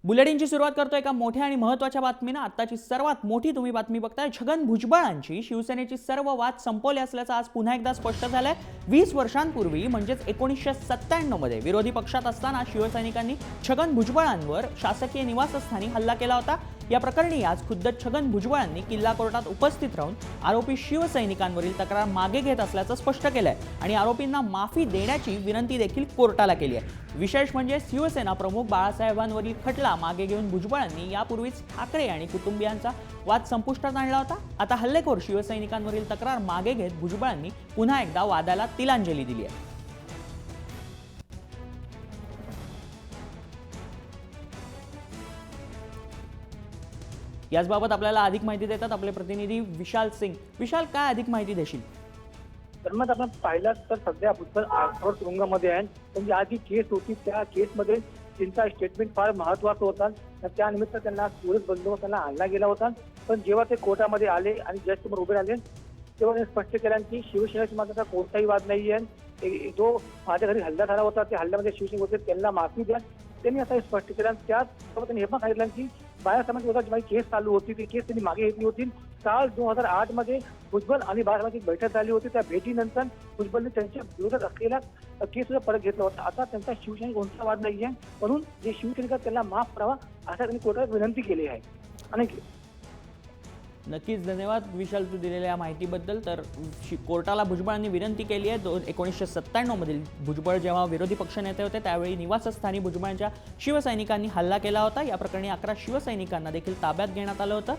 बुलेटिनची सुरुवात करतोय एका मोठ्या आणि महत्त्वाच्या बातमीनं। आत्ताची सर्वात मोठी तुम्ही बातमी बघताय, छगन भुजबळांची शिवसेनेची सर्व वाद संपवले असल्याचं आज पुन्हा एकदा स्पष्ट झालंय। 20 वर्षांपूर्वी म्हणजेच 1997 मध्ये विरोधी पक्षात असताना शिवसैनिकांनी छगन भुजबळांवर शासकीय निवासस्थानी हल्ला केला होता। या प्रकरणी आज खुद्द छगन भुजबळांनी किल्ला कोर्टात उपस्थित राहून आरोपी शिवसैनिकांवरील तक्रार मागे घेत असल्याचं स्पष्ट केलंय आणि आरोपींना माफी देण्याची विनंती देखील कोर्टाला केली आहे। विशेष म्हणजे शिवसेना प्रमुख बाळासाहेबांवरील खटला मागे घेऊन भुजबळांनी यापूर्वीच ठाकरे आणि कुटुंबियांचा वाद संपुष्टात आणला होता। आता हल्लेखोर शिवसैनिकांवरील तक्रार मागे घेत भुजबळांनी पुन्हा एकदा वादाला तिलांजली दिली आहे। याचबाबत आपल्याला अधिक माहिती देतात आपले प्रतिनिधी विशाल सिंग। विशाल, काय अधिक माहिती देशील? तर मग आपण पाहिलं तर सध्या भुजबळ आठवड तुरुंगामध्ये आहे। पण जी आधी केस होती त्या केसमध्ये त्यांचा स्टेटमेंट फार महत्त्वाचा होता। त्यानिमित्त त्यांना पोलीस बंदोबस्ताला आणला गेला होता। पण जेव्हा ते कोर्टामध्ये आले आणि जज समोर उभे राहिले तेव्हा त्यांनी स्पष्ट केलं की शिवसेनेशी माझा कोणताही वाद नाही आहे। जो माझ्या घरी हल्ला झाला होता त्या हल्ल्यामध्ये शिवसेना होते त्यांना माफी द्या, त्यांनी आता स्पष्ट केलं। त्याचबरोबर त्यांनी हे पण सांगितलं की बाळासाहेबांची विरोधात जी केस चालू होती ती केस त्यांनी मागे घेतली होती। साल 2008 मध्ये भुजबळ आणि बाळासाहेबांची बैठक झाली होती। त्या भेटीनंतर भुजबळने त्यांच्या विरोधात असलेला केस सुद्धा परत घेतला होता। आता त्यांचा शिवसेनेचा कोणता वाद नाही आहे, म्हणून जे शिवसैनिक त्यांना माफ करावा असं त्यांनी कोर्टात विनंती केली आहे। आणि नक्कीच धन्यवाद विशाल, तू दिलेल्या माहितीबद्दल। तर कोर्टाला भुजबळांनी विनंती केली आहे। 1997 मधील भुजबळ जेव्हा विरोधी पक्षनेते होते त्यावेळी निवासस्थानी भुजबळांच्या शिवसैनिकांनी हल्ला केला होता। या प्रकरणी 11 शिवसैनिकांना देखील ताब्यात घेण्यात आलं होतं।